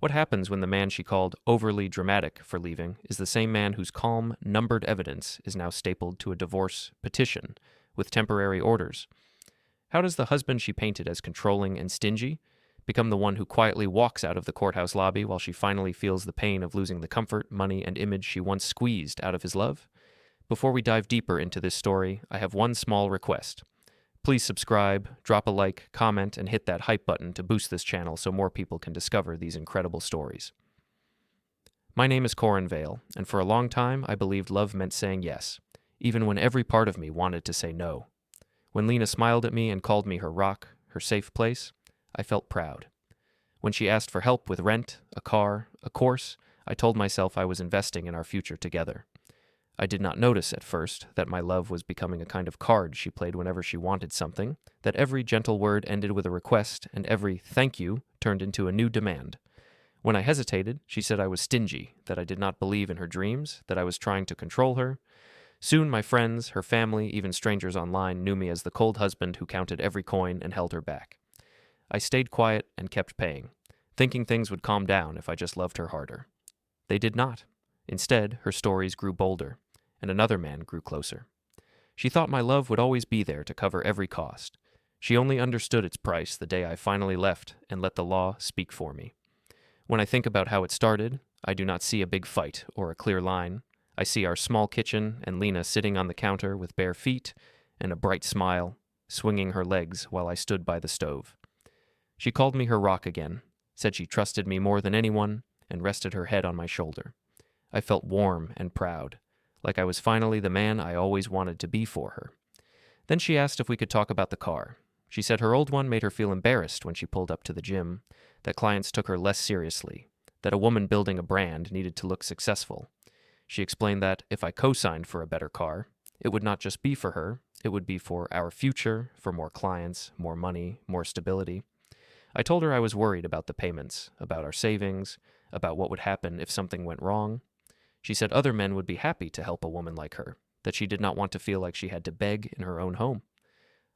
What happens when the man she called overly dramatic for leaving is the same man whose calm, numbered evidence is now stapled to a divorce petition with temporary orders? How does the husband she painted as controlling and stingy become the one who quietly walks out of the courthouse lobby while she finally feels the pain of losing the comfort, money, and image she once squeezed out of his love? Before we dive deeper into this story, I have one small request. Please subscribe, drop a like, comment, and hit that hype button to boost this channel so more people can discover these incredible stories. My name is Corin Vale, and for a long time I believed love meant saying yes, even when every part of me wanted to say no. When Lena smiled at me and called me her rock, her safe place, I felt proud. When she asked for help with rent, a car, a course, I told myself I was investing in our future together. I did not notice at first that my love was becoming a kind of card she played whenever she wanted something, that every gentle word ended with a request and every thank you turned into a new demand. When I hesitated, she said I was stingy, that I did not believe in her dreams, that I was trying to control her. Soon my friends, her family, even strangers online knew me as the cold husband who counted every coin and held her back. I stayed quiet and kept paying, thinking things would calm down if I just loved her harder. They did not. Instead, her stories grew bolder, and another man grew closer. She thought my love would always be there to cover every cost. She only understood its price the day I finally left and let the law speak for me. When I think about how it started, I do not see a big fight or a clear line. I see our small kitchen and Lena sitting on the counter with bare feet and a bright smile, swinging her legs while I stood by the stove. She called me her rock again, said she trusted me more than anyone, and rested her head on my shoulder. I felt warm and proud, like I was finally the man I always wanted to be for her. Then she asked if we could talk about the car. She said her old one made her feel embarrassed when she pulled up to the gym, that clients took her less seriously, that a woman building a brand needed to look successful. She explained that if I co-signed for a better car, it would not just be for her, it would be for our future, for more clients, more money, more stability. I told her I was worried about the payments, about our savings, about what would happen if something went wrong. She said other men would be happy to help a woman like her, that she did not want to feel like she had to beg in her own home.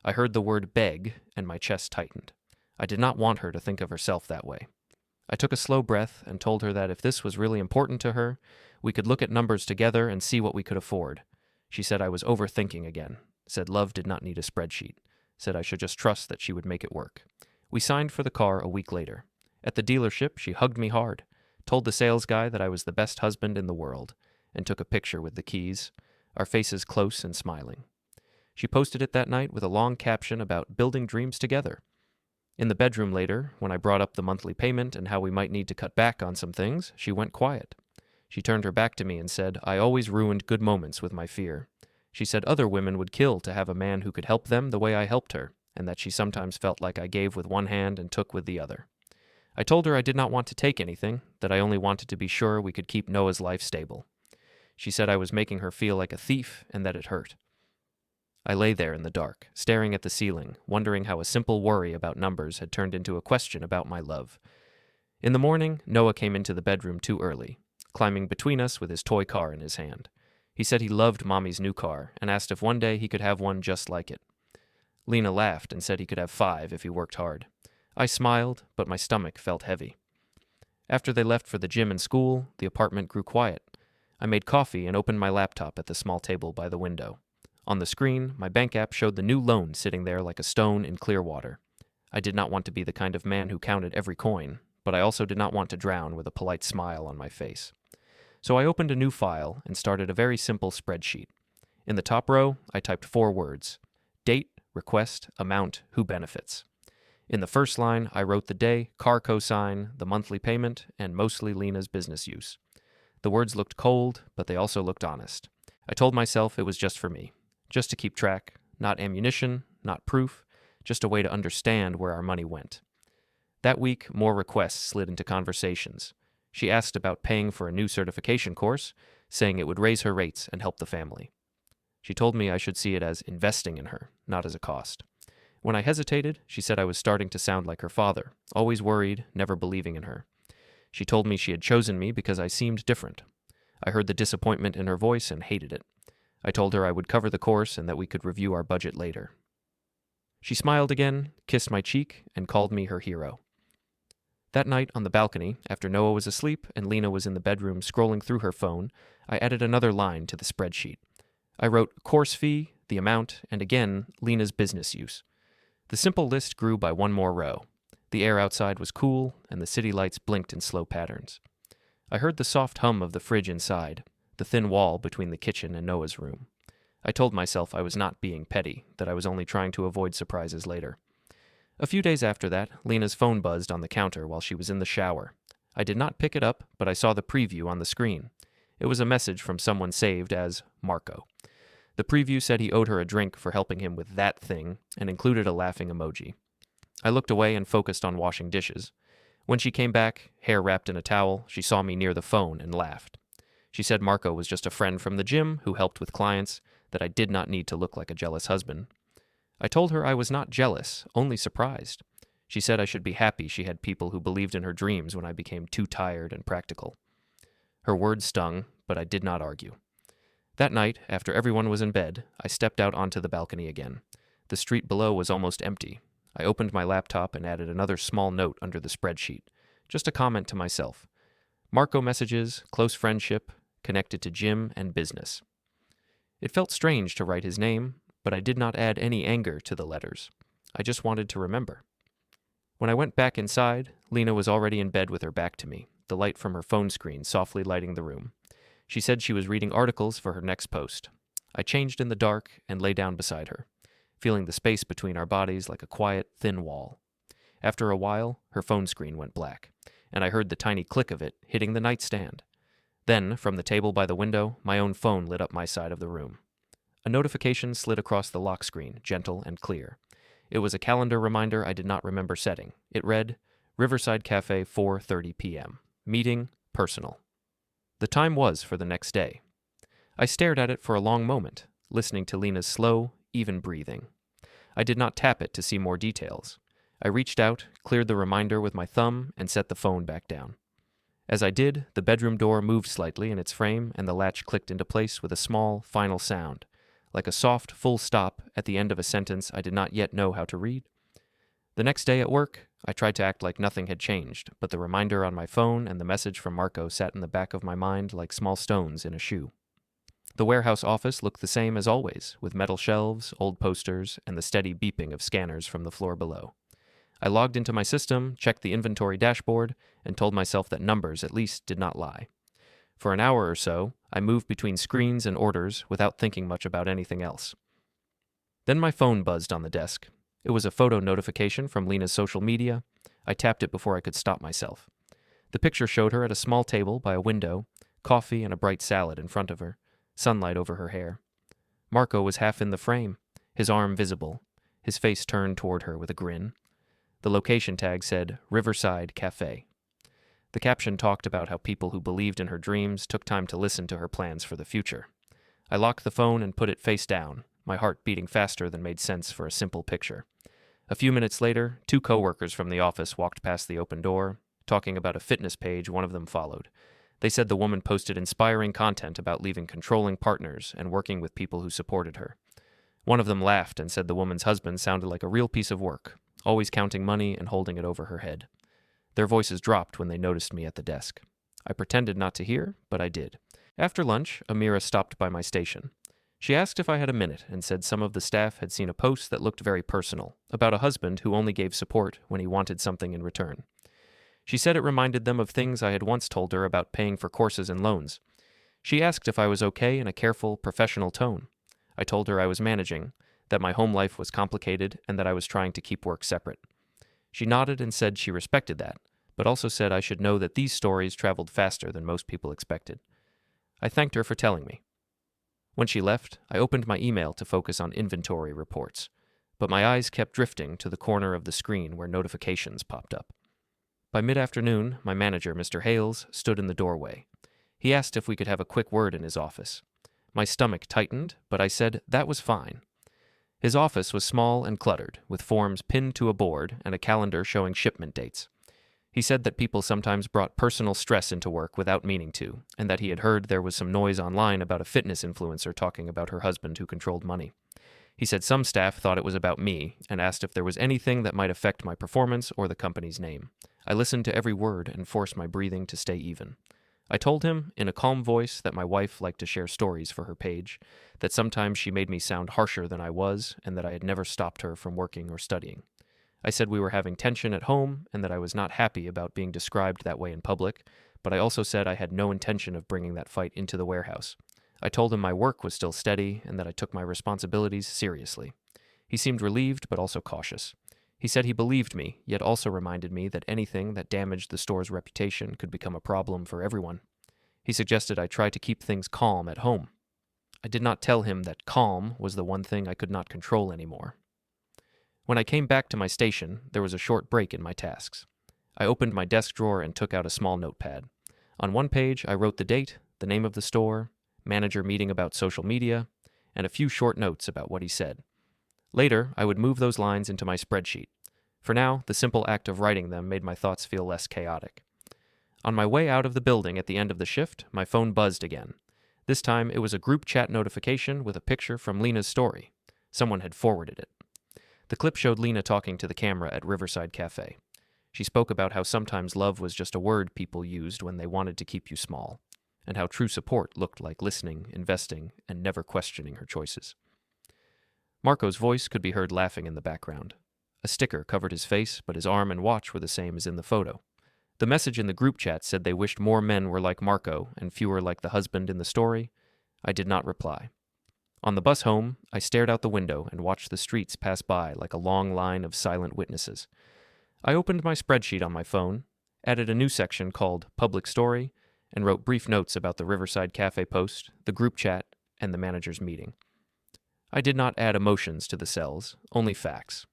I heard the word beg, and my chest tightened. I did not want her to think of herself that way. I took a slow breath and told her that if this was really important to her, we could look at numbers together and see what we could afford. She said I was overthinking again, said love did not need a spreadsheet, said I should just trust that she would make it work. We signed for the car a week later. At the dealership, she hugged me hard, told the sales guy that I was the best husband in the world, and took a picture with the keys, our faces close and smiling. She posted it that night with a long caption about building dreams together. In the bedroom later, when I brought up the monthly payment and how we might need to cut back on some things, she went quiet. She turned her back to me and said, I always ruined good moments with my fear. She said other women would kill to have a man who could help them the way I helped her, and that she sometimes felt like I gave with one hand and took with the other. I told her I did not want to take anything, that I only wanted to be sure we could keep Noah's life stable. She said I was making her feel like a thief and that it hurt. I lay there in the dark, staring at the ceiling, wondering how a simple worry about numbers had turned into a question about my love. In the morning, Noah came into the bedroom too early, climbing between us with his toy car in his hand. He said he loved Mommy's new car and asked if one day he could have one just like it. Lena laughed and said he could have 5 if he worked hard. I smiled, but my stomach felt heavy. After they left for the gym and school, the apartment grew quiet. I made coffee and opened my laptop at the small table by the window. On the screen, my bank app showed the new loan sitting there like a stone in clear water. I did not want to be the kind of man who counted every coin, but I also did not want to drown with a polite smile on my face. So I opened a new file and started a very simple spreadsheet. In the top row, I typed 4 words: date, request, amount, who benefits. In the first line, I wrote the day, car cosign, the monthly payment, and mostly Lena's business use. The words looked cold, but they also looked honest. I told myself it was just for me, just to keep track, not ammunition, not proof, just a way to understand where our money went. That week, more requests slid into conversations. She asked about paying for a new certification course, saying it would raise her rates and help the family. She told me I should see it as investing in her, not as a cost. When I hesitated, she said I was starting to sound like her father, always worried, never believing in her. She told me she had chosen me because I seemed different. I heard the disappointment in her voice and hated it. I told her I would cover the course and that we could review our budget later. She smiled again, kissed my cheek, and called me her hero. That night on the balcony, after Noah was asleep and Lena was in the bedroom scrolling through her phone, I added another line to the spreadsheet. I wrote course fee, the amount, and again, Lena's business use. The simple list grew by one more row. The air outside was cool, and the city lights blinked in slow patterns. I heard the soft hum of the fridge inside, the thin wall between the kitchen and Noah's room. I told myself I was not being petty, that I was only trying to avoid surprises later. A few days after that, Lena's phone buzzed on the counter while she was in the shower. I did not pick it up, but I saw the preview on the screen. It was a message from someone saved as Marco. The preview said he owed her a drink for helping him with that thing and included a laughing emoji. I looked away and focused on washing dishes. When she came back, hair wrapped in a towel, she saw me near the phone and laughed. She said Marco was just a friend from the gym who helped with clients, that I did not need to look like a jealous husband. I told her I was not jealous, only surprised. She said I should be happy she had people who believed in her dreams when I became too tired and practical. Her words stung, but I did not argue. That night, after everyone was in bed, I stepped out onto the balcony again. The street below was almost empty. I opened my laptop and added another small note under the spreadsheet, just a comment to myself. Marco messages, close friendship, connected to gym and business. It felt strange to write his name, but I did not add any anger to the letters. I just wanted to remember. When I went back inside, Lena was already in bed with her back to me, the light from her phone screen softly lighting the room. She said she was reading articles for her next post. I changed in the dark and lay down beside her, feeling the space between our bodies like a quiet, thin wall. After a while, her phone screen went black, and I heard the tiny click of it hitting the nightstand. Then, from the table by the window, my own phone lit up my side of the room. A notification slid across the lock screen, gentle and clear. It was a calendar reminder I did not remember setting. It read, Riverside Cafe, 4:30 p.m. Meeting, personal. The time was for the next day. I stared at it for a long moment, listening to Lena's slow, even breathing. I did not tap it to see more details. I reached out, cleared the reminder with my thumb, and set the phone back down. As I did, the bedroom door moved slightly in its frame and the latch clicked into place with a small, final sound, like a soft, full stop at the end of a sentence I did not yet know how to read. The next day at work, I tried to act like nothing had changed, but the reminder on my phone and the message from Marco sat in the back of my mind like small stones in a shoe. The warehouse office looked the same as always, with metal shelves, old posters, and the steady beeping of scanners from the floor below. I logged into my system, checked the inventory dashboard, and told myself that numbers at least did not lie. For an hour or so, I moved between screens and orders without thinking much about anything else. Then my phone buzzed on the desk. It was a photo notification from Lena's social media. I tapped it before I could stop myself. The picture showed her at a small table by a window, coffee and a bright salad in front of her, sunlight over her hair. Marco was half in the frame, his arm visible, his face turned toward her with a grin. The location tag said, Riverside Cafe. The caption talked about how people who believed in her dreams took time to listen to her plans for the future. I locked the phone and put it face down, my heart beating faster than made sense for a simple picture. A few minutes later, 2 coworkers from the office walked past the open door, talking about a fitness page one of them followed. They said the woman posted inspiring content about leaving controlling partners and working with people who supported her. One of them laughed and said the woman's husband sounded like a real piece of work, always counting money and holding it over her head. Their voices dropped when they noticed me at the desk. I pretended not to hear, but I did. After lunch, Amira stopped by my station. She asked if I had a minute and said some of the staff had seen a post that looked very personal, about a husband who only gave support when he wanted something in return. She said it reminded them of things I had once told her about paying for courses and loans. She asked if I was okay in a careful, professional tone. I told her I was managing, that my home life was complicated, and that I was trying to keep work separate. She nodded and said she respected that, but also said I should know that these stories traveled faster than most people expected. I thanked her for telling me. When she left, I opened my email to focus on inventory reports, but my eyes kept drifting to the corner of the screen where notifications popped up. By mid-afternoon, my manager, Mr. Hales, stood in the doorway. He asked if we could have a quick word in his office. My stomach tightened, but I said that was fine. His office was small and cluttered, with forms pinned to a board and a calendar showing shipment dates. He said that people sometimes brought personal stress into work without meaning to, and that he had heard there was some noise online about a fitness influencer talking about her husband who controlled money. He said some staff thought it was about me and asked if there was anything that might affect my performance or the company's name. I listened to every word and forced my breathing to stay even. I told him, in a calm voice, that my wife liked to share stories for her page, that sometimes she made me sound harsher than I was, and that I had never stopped her from working or studying. I said we were having tension at home and that I was not happy about being described that way in public, but I also said I had no intention of bringing that fight into the warehouse. I told him my work was still steady and that I took my responsibilities seriously. He seemed relieved but also cautious. He said he believed me, yet also reminded me that anything that damaged the store's reputation could become a problem for everyone. He suggested I try to keep things calm at home. I did not tell him that calm was the one thing I could not control anymore. When I came back to my station, there was a short break in my tasks. I opened my desk drawer and took out a small notepad. On one page, I wrote the date, the name of the store, manager meeting about social media, and a few short notes about what he said. Later, I would move those lines into my spreadsheet. For now, the simple act of writing them made my thoughts feel less chaotic. On my way out of the building at the end of the shift, my phone buzzed again. This time, it was a group chat notification with a picture from Lena's story. Someone had forwarded it. The clip showed Lena talking to the camera at Riverside Cafe. She spoke about how sometimes love was just a word people used when they wanted to keep you small, and how true support looked like listening, investing, and never questioning her choices. Marco's voice could be heard laughing in the background. A sticker covered his face, but his arm and watch were the same as in the photo. The message in the group chat said they wished more men were like Marco and fewer like the husband in the story. I did not reply. On the bus home, I stared out the window and watched the streets pass by like a long line of silent witnesses. I opened my spreadsheet on my phone, added a new section called Public Story, and wrote brief notes about the Riverside Cafe post, the group chat, and the manager's meeting. I did not add emotions to the cells, only facts.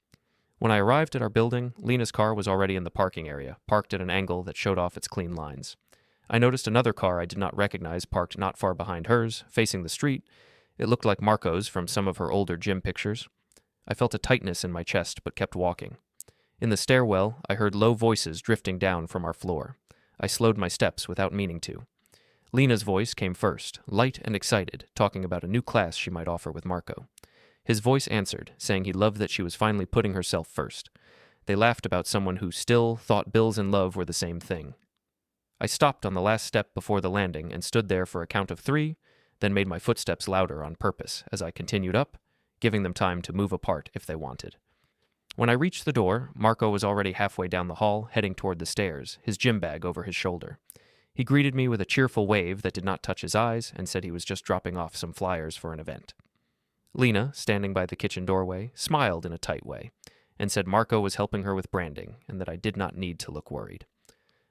When I arrived at our building, Lena's car was already in the parking area, parked at an angle that showed off its clean lines. I noticed another car I did not recognize parked not far behind hers, facing the street. It looked like Marco's from some of her older gym pictures. I felt a tightness in my chest, but kept walking. In the stairwell, I heard low voices drifting down from our floor. I slowed my steps without meaning to. Lena's voice came first, light and excited, talking about a new class she might offer with Marco. His voice answered, saying he loved that she was finally putting herself first. They laughed about someone who still thought bills and love were the same thing. I stopped on the last step before the landing and stood there for a count of 3, then made my footsteps louder on purpose as I continued up, giving them time to move apart if they wanted. When I reached the door, Marco was already halfway down the hall, heading toward the stairs, his gym bag over his shoulder. He greeted me with a cheerful wave that did not touch his eyes and said he was just dropping off some flyers for an event. Lena, standing by the kitchen doorway, smiled in a tight way and said Marco was helping her with branding and that I did not need to look worried.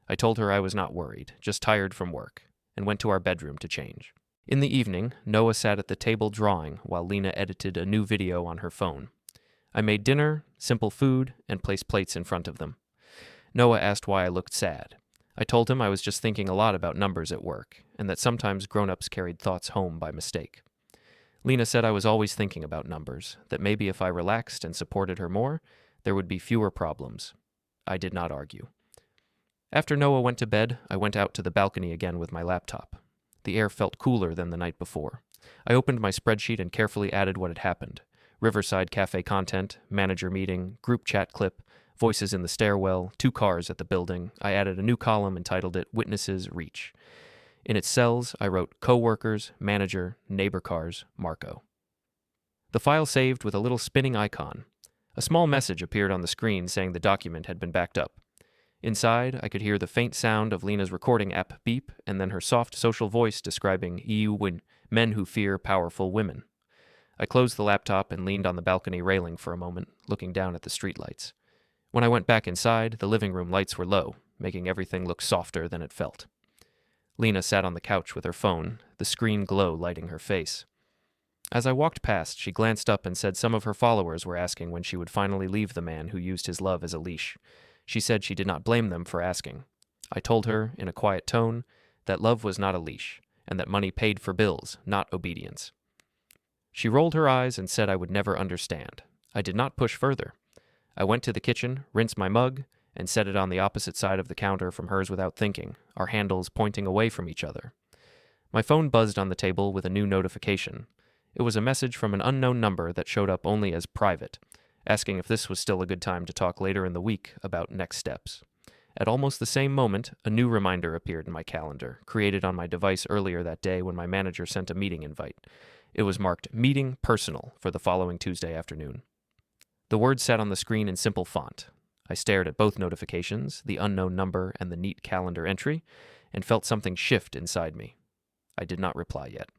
I told her I was not worried, just tired from work, and went to our bedroom to change. In the evening, Noah sat at the table drawing while Lena edited a new video on her phone. I made dinner, simple food, and placed plates in front of them. Noah asked why I looked sad. I told him I was just thinking a lot about numbers at work, and that sometimes grown-ups carried thoughts home by mistake. Lena said I was always thinking about numbers, that maybe if I relaxed and supported her more, there would be fewer problems. I did not argue. After Noah went to bed, I went out to the balcony again with my laptop. The air felt cooler than the night before. I opened my spreadsheet and carefully added what had happened. Riverside Cafe content, manager meeting, group chat clip, voices in the stairwell, 2 cars at the building. I added a new column and titled it Witnesses Reach. In its cells, I wrote co-workers, manager, neighbor cars, Marco. The file saved with a little spinning icon. A small message appeared on the screen saying the document had been backed up. Inside, I could hear the faint sound of Lena's recording app beep and then her soft social voice describing men who fear powerful women. I closed the laptop and leaned on the balcony railing for a moment, looking down at the streetlights. When I went back inside, the living room lights were low, making everything look softer than it felt. Lena sat on the couch with her phone, the screen glow lighting her face. As I walked past, she glanced up and said some of her followers were asking when she would finally leave the man who used his love as a leash. She said she did not blame them for asking. I told her, in a quiet tone, that love was not a leash, and that money paid for bills, not obedience. She rolled her eyes and said I would never understand. I did not push further. I went to the kitchen, rinsed my mug, and set it on the opposite side of the counter from hers without thinking, our handles pointing away from each other. My phone buzzed on the table with a new notification. It was a message from an unknown number that showed up only as private, asking if this was still a good time to talk later in the week about next steps. At almost the same moment, a new reminder appeared in my calendar, created on my device earlier that day when my manager sent a meeting invite. It was marked Meeting Personal for the following Tuesday afternoon. The words sat on the screen in simple font. I stared at both notifications, the unknown number and the neat calendar entry, and felt something shift inside me. I did not reply yet.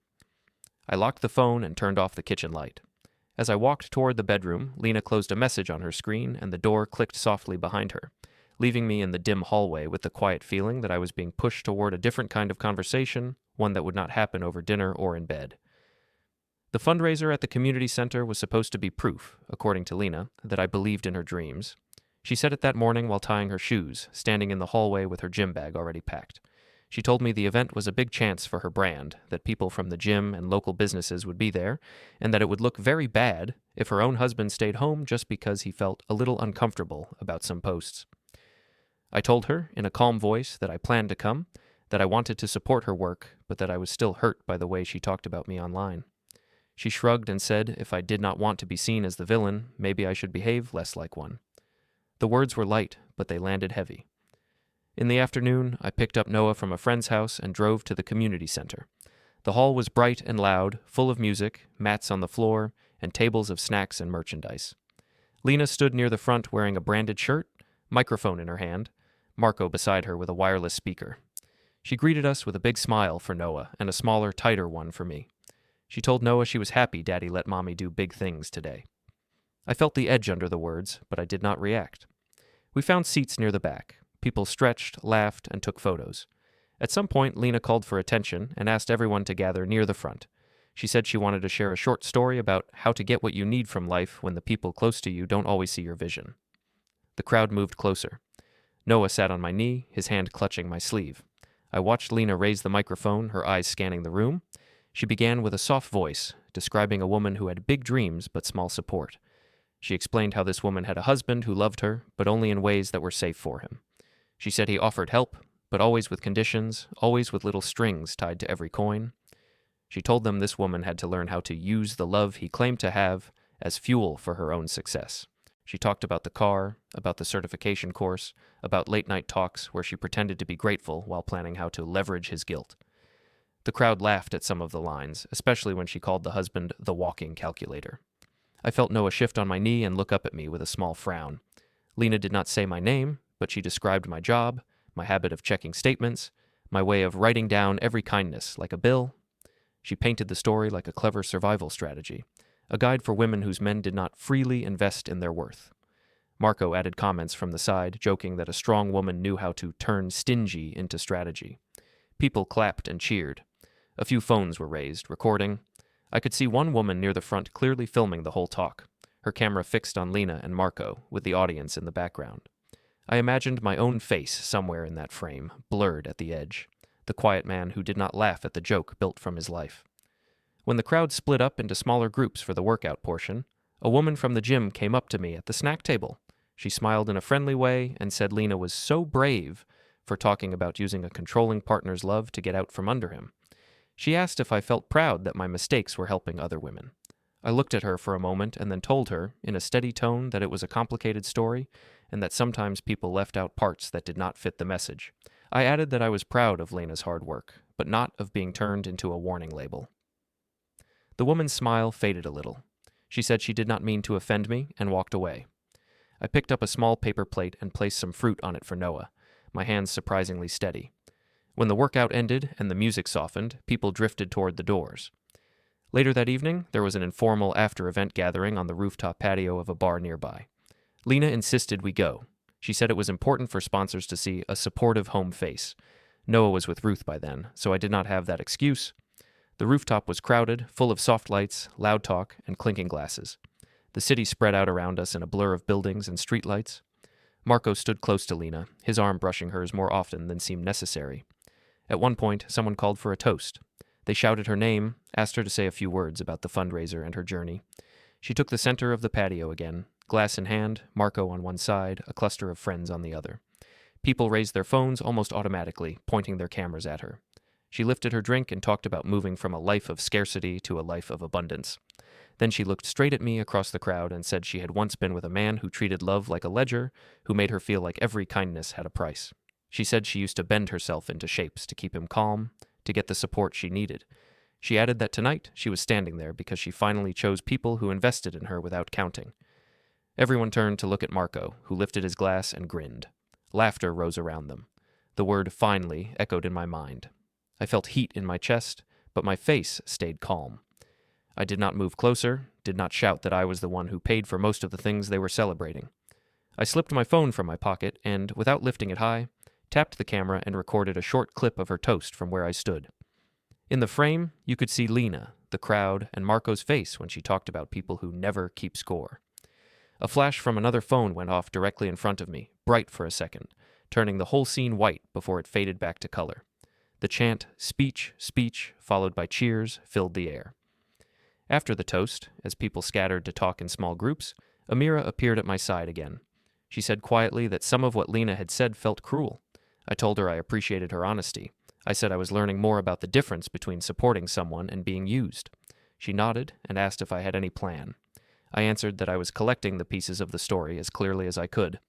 I locked the phone and turned off the kitchen light. As I walked toward the bedroom, Lena closed a message on her screen and the door clicked softly behind her, leaving me in the dim hallway with the quiet feeling that I was being pushed toward a different kind of conversation, one that would not happen over dinner or in bed. The fundraiser at the community center was supposed to be proof, according to Lena, that I believed in her dreams. She said it that morning while tying her shoes, standing in the hallway with her gym bag already packed. She told me the event was a big chance for her brand, that people from the gym and local businesses would be there, and that it would look very bad if her own husband stayed home just because he felt a little uncomfortable about some posts. I told her, in a calm voice, that I planned to come, that I wanted to support her work, but that I was still hurt by the way she talked about me online. She shrugged and said if I did not want to be seen as the villain, maybe I should behave less like one. The words were light, but they landed heavy. In the afternoon, I picked up Noah from a friend's house and drove to the community center. The hall was bright and loud, full of music, mats on the floor, and tables of snacks and merchandise. Lena stood near the front wearing a branded shirt, microphone in her hand, Marco beside her with a wireless speaker. She greeted us with a big smile for Noah and a smaller, tighter one for me. She told Noah she was happy Daddy let Mommy do big things today. I felt the edge under the words, but I did not react. We found seats near the back. People stretched, laughed, and took photos. At some point, Lena called for attention and asked everyone to gather near the front. She said she wanted to share a short story about how to get what you need from life when the people close to you don't always see your vision. The crowd moved closer. Noah sat on my knee, his hand clutching my sleeve. I watched Lena raise the microphone, her eyes scanning the room. She began with a soft voice, describing a woman who had big dreams but small support. She explained how this woman had a husband who loved her, but only in ways that were safe for him. She said he offered help, but always with conditions, always with little strings tied to every coin. She told them this woman had to learn how to use the love he claimed to have as fuel for her own success. She talked about the car, about the certification course, about late-night talks where she pretended to be grateful while planning how to leverage his guilt. The crowd laughed at some of the lines, especially when she called the husband the walking calculator. I felt Noah shift on my knee and look up at me with a small frown. Lena did not say my name, but she described my job, my habit of checking statements, my way of writing down every kindness like a bill. She painted the story like a clever survival strategy, a guide for women whose men did not freely invest in their worth. Marco added comments from the side, joking that a strong woman knew how to turn stingy into strategy. People clapped and cheered. A few phones were raised, recording. I could see one woman near the front clearly filming the whole talk, her camera fixed on Lena and Marco, with the audience in the background. I imagined my own face somewhere in that frame, blurred at the edge, the quiet man who did not laugh at the joke built from his life. When the crowd split up into smaller groups for the workout portion, a woman from the gym came up to me at the snack table. She smiled in a friendly way and said Lena was so brave for talking about using a controlling partner's love to get out from under him. She asked if I felt proud that my mistakes were helping other women. I looked at her for a moment and then told her, in a steady tone, that it was a complicated story and that sometimes people left out parts that did not fit the message. I added that I was proud of Lena's hard work, but not of being turned into a warning label. The woman's smile faded a little. She said she did not mean to offend me and walked away. I picked up a small paper plate and placed some fruit on it for Noah, my hands surprisingly steady. When the workout ended and the music softened, people drifted toward the doors. Later that evening, there was an informal after-event gathering on the rooftop patio of a bar nearby. Lena insisted we go. She said it was important for sponsors to see a supportive home face. Noah was with Ruth by then, so I did not have that excuse. The rooftop was crowded, full of soft lights, loud talk, and clinking glasses. The city spread out around us in a blur of buildings and streetlights. Marco stood close to Lena, his arm brushing hers more often than seemed necessary. At one point, someone called for a toast. They shouted her name, asked her to say a few words about the fundraiser and her journey. She took the center of the patio again, glass in hand, Marco on one side, a cluster of friends on the other. People raised their phones almost automatically, pointing their cameras at her. She lifted her drink and talked about moving from a life of scarcity to a life of abundance. Then she looked straight at me across the crowd and said she had once been with a man who treated love like a ledger, who made her feel like every kindness had a price. She said she used to bend herself into shapes to keep him calm, to get the support she needed. She added that tonight she was standing there because she finally chose people who invested in her without counting. Everyone turned to look at Marco, who lifted his glass and grinned. Laughter rose around them. The word finally echoed in my mind. I felt heat in my chest, but my face stayed calm. I did not move closer, did not shout that I was the one who paid for most of the things they were celebrating. I slipped my phone from my pocket and, without lifting it high, tapped the camera and recorded a short clip of her toast from where I stood. In the frame, you could see Lena, the crowd, and Marco's face when she talked about people who never keep score. A flash from another phone went off directly in front of me, bright for a second, turning the whole scene white before it faded back to color. The chant, "Speech, speech," followed by cheers, filled the air. After the toast, as people scattered to talk in small groups, Amira appeared at my side again. She said quietly that some of what Lena had said felt cruel. I told her I appreciated her honesty. I said I was learning more about the difference between supporting someone and being used. She nodded and asked if I had any plan. I answered that I was collecting the pieces of the story as clearly as I could.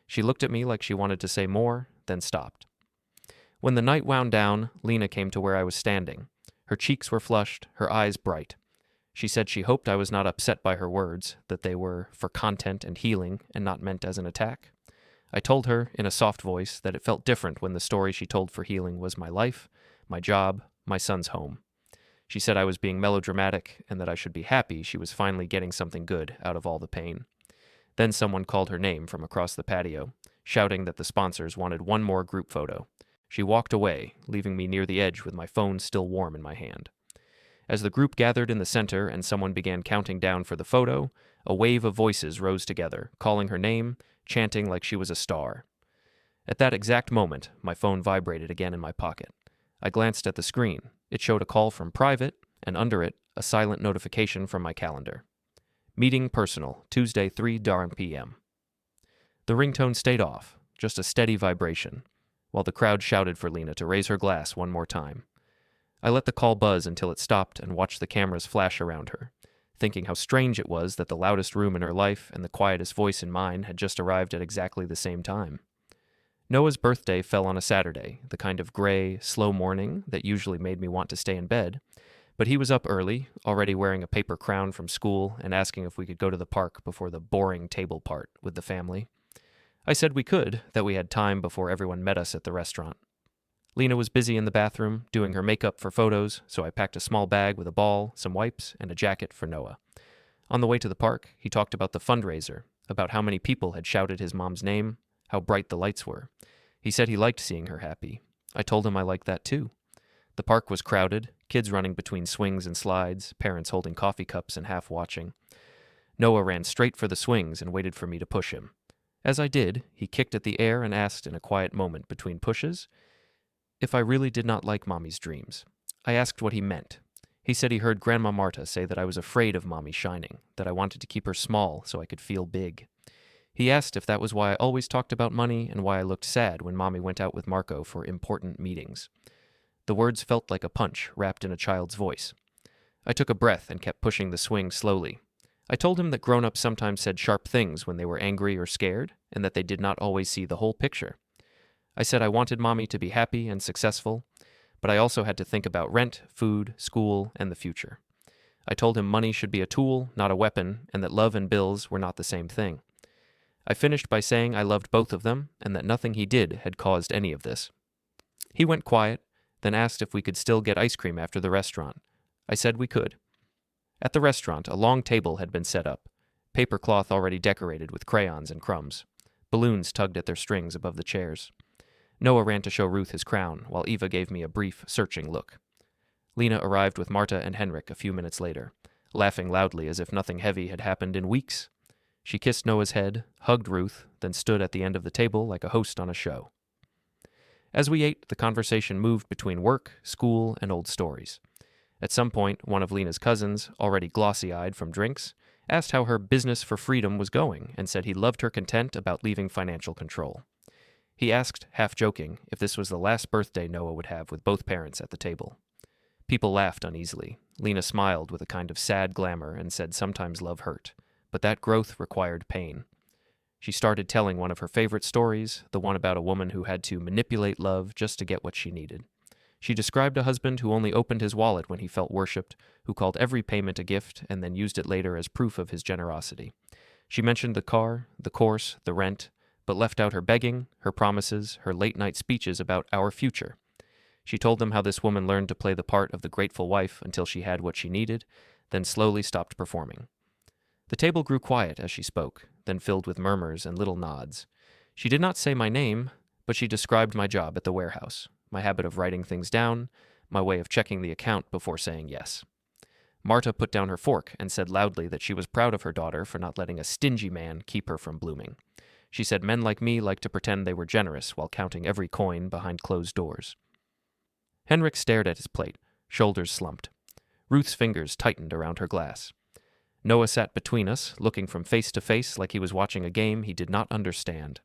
She looked at me like she wanted to say more, then stopped. When the night wound down, Lena came to where I was standing. Her cheeks were flushed, her eyes bright. She said she hoped I was not upset by her words, that they were for content and healing and not meant as an attack. I told her, in a soft voice, that it felt different when the story she told for healing was my life, my job, my son's home. She said I was being melodramatic and that I should be happy she was finally getting something good out of all the pain. Then someone called her name from across the patio, shouting that the sponsors wanted one more group photo. She walked away, leaving me near the edge with my phone still warm in my hand. As the group gathered in the center and someone began counting down for the photo, a wave of voices rose together, calling her name, chanting like she was a star. At that exact moment, my phone vibrated again in my pocket. I glanced at the screen. It showed a call from private, and under it, a silent notification from my calendar. Meeting personal, Tuesday 3 p.m. The ringtone stayed off, just a steady vibration, while the crowd shouted for Lena to raise her glass one more time. I let the call buzz until it stopped and watched the cameras flash around her, thinking how strange it was that the loudest room in her life and the quietest voice in mine had just arrived at exactly the same time. Noah's birthday fell on a Saturday, the kind of gray, slow morning that usually made me want to stay in bed, but he was up early, already wearing a paper crown from school and asking if we could go to the park before the boring table part with the family. I said we could, that we had time before everyone met us at the restaurant. Lena was busy in the bathroom, doing her makeup for photos, so I packed a small bag with a ball, some wipes, and a jacket for Noah. On the way to the park, he talked about the fundraiser, about how many people had shouted his mom's name, how bright the lights were. He said he liked seeing her happy. I told him I liked that too. The park was crowded, kids running between swings and slides, parents holding coffee cups and half watching. Noah ran straight for the swings and waited for me to push him. As I did, he kicked at the air and asked in a quiet moment between pushes if I really did not like Mommy's dreams. I asked what he meant. He said he heard Grandma Marta say that I was afraid of Mommy shining, that I wanted to keep her small so I could feel big. He asked if that was why I always talked about money and why I looked sad when Mommy went out with Marco for important meetings. The words felt like a punch wrapped in a child's voice. I took a breath and kept pushing the swing slowly. I told him that grown-ups sometimes said sharp things when they were angry or scared, and that they did not always see the whole picture. I said I wanted Mommy to be happy and successful, but I also had to think about rent, food, school, and the future. I told him money should be a tool, not a weapon, and that love and bills were not the same thing. I finished by saying I loved both of them, and that nothing he did had caused any of this. He went quiet, then asked if we could still get ice cream after the restaurant. I said we could. At the restaurant, a long table had been set up, paper cloth already decorated with crayons and crumbs. Balloons tugged at their strings above the chairs. Noah ran to show Ruth his crown, while Eva gave me a brief, searching look. Lena arrived with Marta and Henrik a few minutes later, laughing loudly as if nothing heavy had happened in weeks. She kissed Noah's head, hugged Ruth, then stood at the end of the table like a host on a show. As we ate, the conversation moved between work, school, and old stories. At some point, one of Lena's cousins, already glossy-eyed from drinks, asked how her business for freedom was going and said he loved her content about leaving financial control. He asked, half joking, if this was the last birthday Noah would have with both parents at the table. People laughed uneasily. Lena smiled with a kind of sad glamour and said sometimes love hurt, but that growth required pain. She started telling one of her favorite stories, the one about a woman who had to manipulate love just to get what she needed. She described a husband who only opened his wallet when he felt worshipped, who called every payment a gift and then used it later as proof of his generosity. She mentioned the car, the course, the rent, but left out her begging, her promises, her late-night speeches about our future. She told them how this woman learned to play the part of the grateful wife until she had what she needed, then slowly stopped performing. The table grew quiet as she spoke, then filled with murmurs and little nods. She did not say my name, but she described my job at the warehouse, my habit of writing things down, my way of checking the account before saying yes. Marta put down her fork and said loudly that she was proud of her daughter for not letting a stingy man keep her from blooming. She said men like me like to pretend they were generous while counting every coin behind closed doors. Henrik stared at his plate, shoulders slumped. Ruth's fingers tightened around her glass. Noah sat between us, looking from face to face like he was watching a game he did not understand.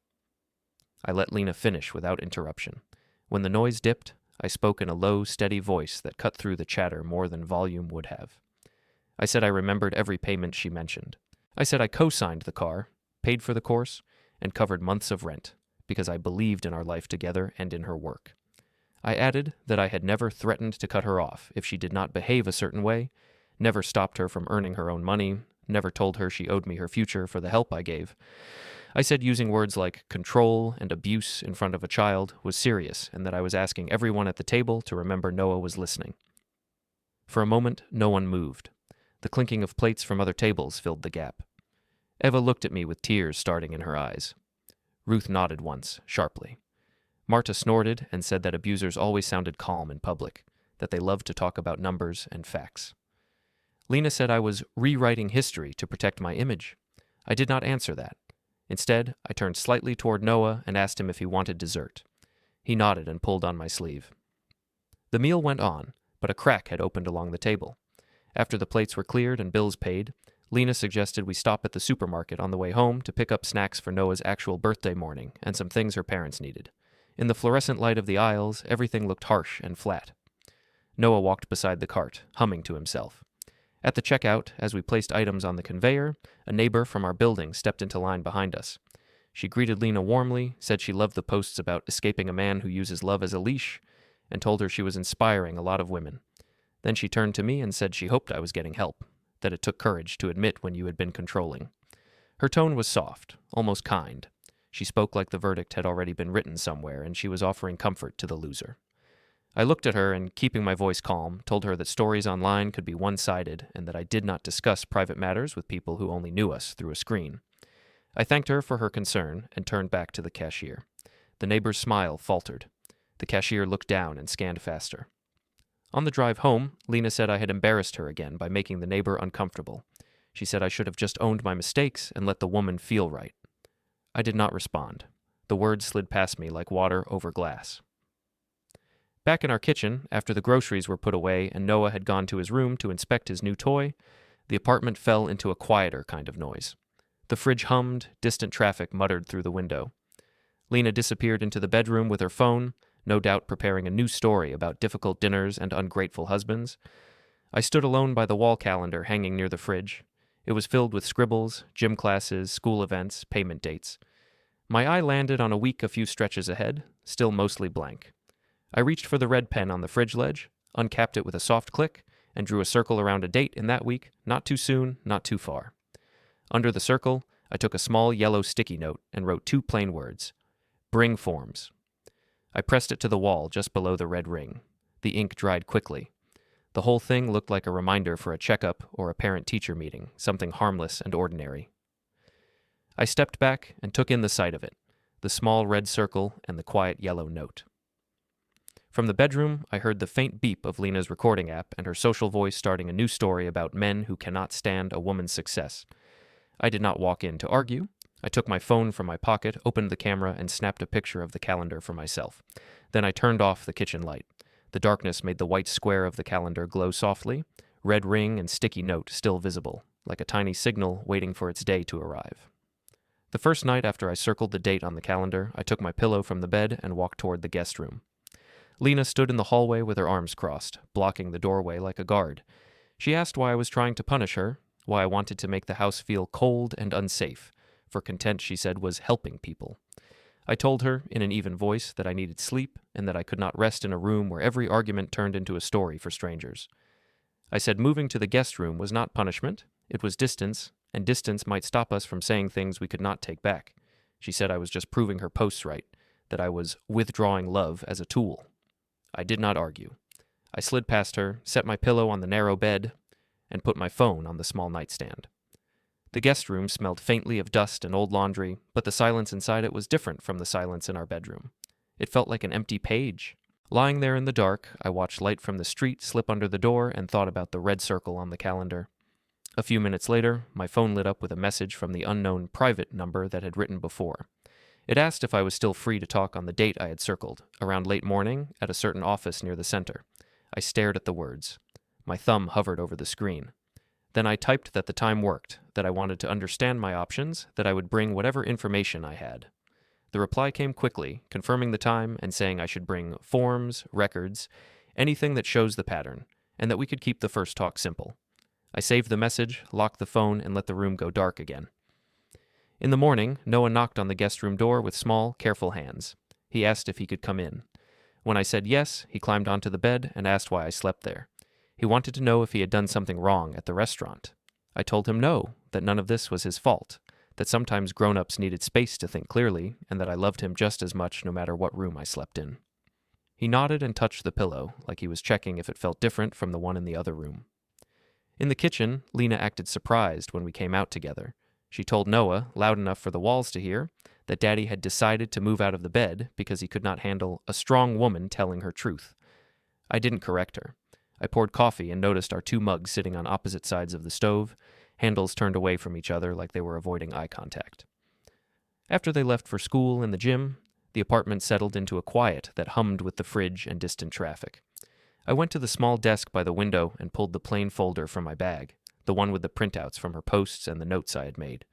I let Lena finish without interruption. When the noise dipped, I spoke in a low, steady voice that cut through the chatter more than volume would have. I said I remembered every payment she mentioned. I said I co-signed the car, paid for the course, and covered months of rent, because I believed in our life together and in her work. I added that I had never threatened to cut her off if she did not behave a certain way, never stopped her from earning her own money, never told her she owed me her future for the help I gave. I said using words like control and abuse in front of a child was serious and that I was asking everyone at the table to remember Noah was listening. For a moment, no one moved. The clinking of plates from other tables filled the gap. Eva looked at me with tears starting in her eyes. Ruth nodded once, sharply. Marta snorted and said that abusers always sounded calm in public, that they loved to talk about numbers and facts. Lena said I was rewriting history to protect my image. I did not answer that. Instead, I turned slightly toward Noah and asked him if he wanted dessert. He nodded and pulled on my sleeve. The meal went on, but a crack had opened along the table. After the plates were cleared and bills paid, Lena suggested we stop at the supermarket on the way home to pick up snacks for Noah's actual birthday morning and some things her parents needed. In the fluorescent light of the aisles, everything looked harsh and flat. Noah walked beside the cart, humming to himself. At the checkout, as we placed items on the conveyor, a neighbor from our building stepped into line behind us. She greeted Lena warmly, said she loved the posts about escaping a man who uses love as a leash, and told her she was inspiring a lot of women. Then she turned to me and said she hoped I was getting help, that it took courage to admit when you had been controlling. Her tone was soft, almost kind. She spoke like the verdict had already been written somewhere, and she was offering comfort to the loser. I looked at her and, keeping my voice calm, told her that stories online could be one-sided and that I did not discuss private matters with people who only knew us through a screen. I thanked her for her concern and turned back to the cashier. The neighbor's smile faltered. The cashier looked down and scanned faster. On the drive home, Lena said I had embarrassed her again by making the neighbor uncomfortable. She said I should have just owned my mistakes and let the woman feel right. I did not respond. The words slid past me like water over glass. Back in our kitchen, after the groceries were put away and Noah had gone to his room to inspect his new toy, the apartment fell into a quieter kind of noise. The fridge hummed, distant traffic muttered through the window. Lena disappeared into the bedroom with her phone, no doubt preparing a new story about difficult dinners and ungrateful husbands. I stood alone by the wall calendar hanging near the fridge. It was filled with scribbles, gym classes, school events, payment dates. My eye landed on a week a few stretches ahead, still mostly blank. I reached for the red pen on the fridge ledge, uncapped it with a soft click, and drew a circle around a date in that week, not too soon, not too far. Under the circle, I took a small yellow sticky note and wrote 2 plain words: Bring forms. I pressed it to the wall just below the red ring. The ink dried quickly. The whole thing looked like a reminder for a checkup or a parent-teacher meeting, something harmless and ordinary. I stepped back and took in the sight of it, the small red circle and the quiet yellow note. From the bedroom, I heard the faint beep of Lena's recording app and her social voice starting a new story about men who cannot stand a woman's success. I did not walk in to argue. I took my phone from my pocket, opened the camera, and snapped a picture of the calendar for myself. Then I turned off the kitchen light. The darkness made the white square of the calendar glow softly, red ring and sticky note still visible, like a tiny signal waiting for its day to arrive. The first night after I circled the date on the calendar, I took my pillow from the bed and walked toward the guest room. Lena stood in the hallway with her arms crossed, blocking the doorway like a guard. She asked why I was trying to punish her, why I wanted to make the house feel cold and unsafe, for content, she said, was helping people. I told her, in an even voice, that I needed sleep and that I could not rest in a room where every argument turned into a story for strangers. I said moving to the guest room was not punishment, it was distance, and distance might stop us from saying things we could not take back. She said I was just proving her posts right, that I was withdrawing love as a tool. I did not argue. I slid past her, set my pillow on the narrow bed, and put my phone on the small nightstand. The guest room smelled faintly of dust and old laundry, but the silence inside it was different from the silence in our bedroom. It felt like an empty page. Lying there in the dark, I watched light from the street slip under the door and thought about the red circle on the calendar. A few minutes later, my phone lit up with a message from the unknown private number that had written before. It asked if I was still free to talk on the date I had circled, around late morning, at a certain office near the center. I stared at the words. My thumb hovered over the screen. Then I typed that the time worked, that I wanted to understand my options, that I would bring whatever information I had. The reply came quickly, confirming the time and saying I should bring forms, records, anything that shows the pattern, and that we could keep the first talk simple. I saved the message, locked the phone, and let the room go dark again. In the morning, Noah knocked on the guest room door with small, careful hands. He asked if he could come in. When I said yes, he climbed onto the bed and asked why I slept there. He wanted to know if he had done something wrong at the restaurant. I told him no, that none of this was his fault, that sometimes grown-ups needed space to think clearly, and that I loved him just as much no matter what room I slept in. He nodded and touched the pillow, like he was checking if it felt different from the one in the other room. In the kitchen, Lena acted surprised when we came out together. She told Noah, loud enough for the walls to hear, that Daddy had decided to move out of the bed because he could not handle a strong woman telling her truth. I didn't correct her. I poured coffee and noticed our 2 mugs sitting on opposite sides of the stove, handles turned away from each other like they were avoiding eye contact. After they left for school and the gym, the apartment settled into a quiet that hummed with the fridge and distant traffic. I went to the small desk by the window and pulled the plain folder from my bag, the one with the printouts from her posts and the notes I had made.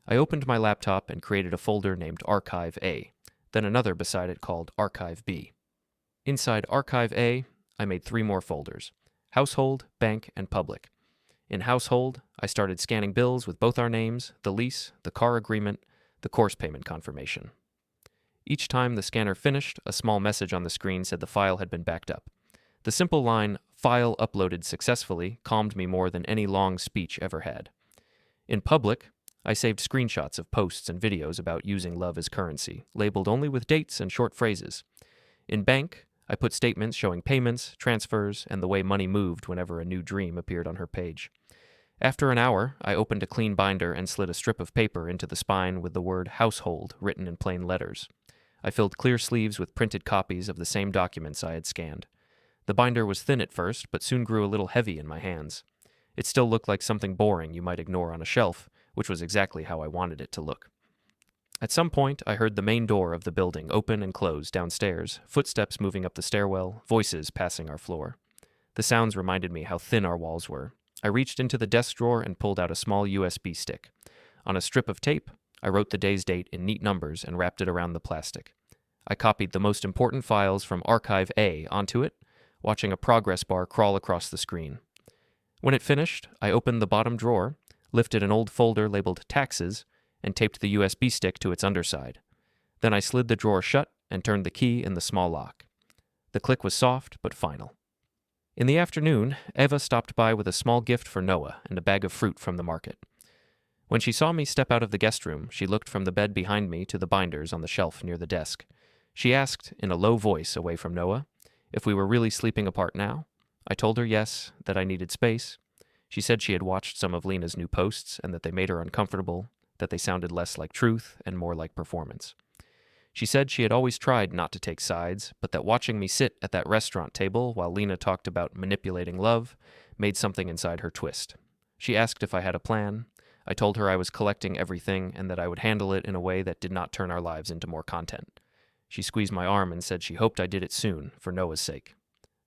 I opened my laptop and created a folder named Archive A, then another beside it called Archive B. Inside Archive A, I made 3 more folders: Household, Bank, and Public. In Household, I started scanning bills with both our names, the lease, the car agreement, the course payment confirmation. Each time the scanner finished, a small message on the screen said the file had been backed up. The simple line, "File uploaded successfully," calmed me more than any long speech ever had. In Public, I saved screenshots of posts and videos about using love as currency, labeled only with dates and short phrases. In Bank, I put statements showing payments, transfers, and the way money moved whenever a new dream appeared on her page. After an hour, I opened a clean binder and slid a strip of paper into the spine with the word "household" written in plain letters. I filled clear sleeves with printed copies of the same documents I had scanned. The binder was thin at first, but soon grew a little heavy in my hands. It still looked like something boring you might ignore on a shelf, which was exactly how I wanted it to look. At some point, I heard the main door of the building open and close downstairs, footsteps moving up the stairwell, voices passing our floor. The sounds reminded me how thin our walls were. I reached into the desk drawer and pulled out a small USB stick. On a strip of tape, I wrote the day's date in neat numbers and wrapped it around the plastic. I copied the most important files from Archive A onto it, watching a progress bar crawl across the screen. When it finished, I opened the bottom drawer, lifted an old folder labeled Taxes, and taped the USB stick to its underside. Then I slid the drawer shut and turned the key in the small lock. The click was soft but final. In the afternoon, Eva stopped by with a small gift for Noah and a bag of fruit from the market. When she saw me step out of the guest room, she looked from the bed behind me to the binders on the shelf near the desk. She asked, in a low voice away from Noah, if we were really sleeping apart now. I told her yes, that I needed space. She said she had watched some of Lena's new posts and that they made her uncomfortable, that they sounded less like truth and more like performance. She said she had always tried not to take sides, but that watching me sit at that restaurant table while Lena talked about manipulating love made something inside her twist. She asked if I had a plan. I told her I was collecting everything and that I would handle it in a way that did not turn our lives into more content. She squeezed my arm and said she hoped I did it soon, for Noah's sake.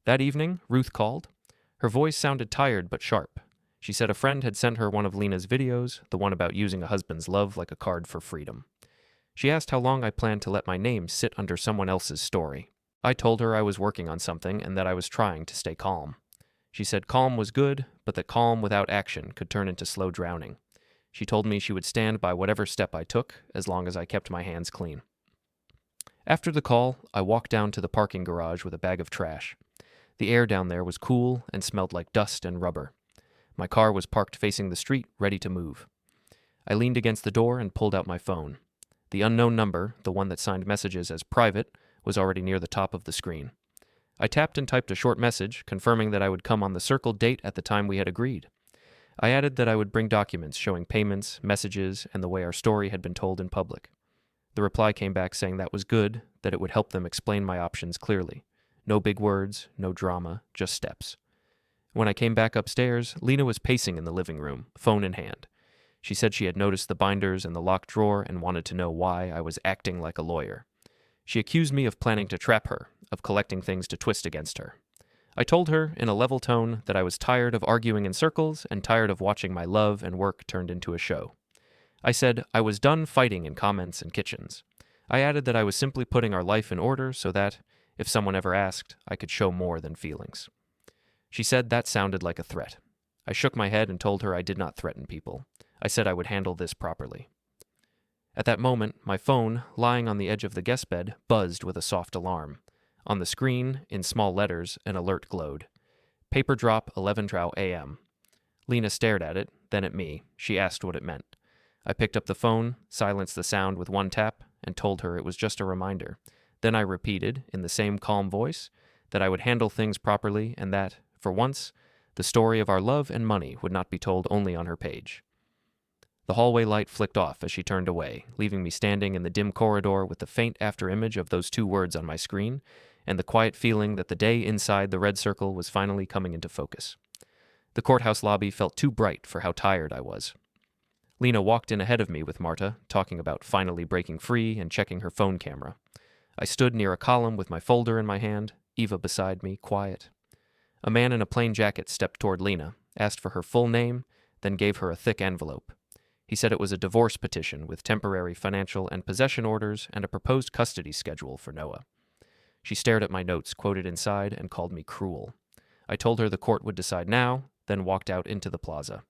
That evening, Ruth called. Her voice sounded tired but sharp. She said a friend had sent her one of Lena's videos, the one about using a husband's love like a card for freedom. She asked how long I planned to let my name sit under someone else's story. I told her I was working on something and that I was trying to stay calm. She said calm was good, but that calm without action could turn into slow drowning. She told me she would stand by whatever step I took as long as I kept my hands clean. After the call, I walked down to the parking garage with a bag of trash. The air down there was cool and smelled like dust and rubber. My car was parked facing the street, ready to move. I leaned against the door and pulled out my phone. The unknown number, the one that signed messages as private, was already near the top of the screen. I tapped and typed a short message, confirming that I would come on the circled date at the time we had agreed. I added that I would bring documents showing payments, messages, and the way our story had been told in public. The reply came back saying that was good, that it would help them explain my options clearly. No big words, no drama, just steps. When I came back upstairs, Lena was pacing in the living room, phone in hand. She said she had noticed the binders in the locked drawer and wanted to know why I was acting like a lawyer. She accused me of planning to trap her, of collecting things to twist against her. I told her, in a level tone, that I was tired of arguing in circles and tired of watching my love and work turned into a show. I said I was done fighting in comments and kitchens. I added that I was simply putting our life in order so that, if someone ever asked, I could show more than feelings. She said that sounded like a threat. I shook my head and told her I did not threaten people. I said I would handle this properly. At that moment, my phone, lying on the edge of the guest bed, buzzed with a soft alarm. On the screen, in small letters, an alert glowed. Paper drop 11:00 a.m. Lena stared at it, then at me. She asked what it meant. I picked up the phone, silenced the sound with one tap, and told her it was just a reminder. Then I repeated, in the same calm voice, that I would handle things properly and that, for once, the story of our love and money would not be told only on her page. The hallway light flicked off as she turned away, leaving me standing in the dim corridor with the faint afterimage of those two words on my screen, and the quiet feeling that the day inside the red circle was finally coming into focus. The courthouse lobby felt too bright for how tired I was. Lena walked in ahead of me with Marta, talking about finally breaking free and checking her phone camera. I stood near a column with my folder in my hand, Eva beside me, quiet. A man in a plain jacket stepped toward Lena, asked for her full name, then gave her a thick envelope. He said it was a divorce petition with temporary financial and possession orders and a proposed custody schedule for Noah. She stared at my notes quoted inside and called me cruel. I told her the court would decide now, then walked out into the plaza.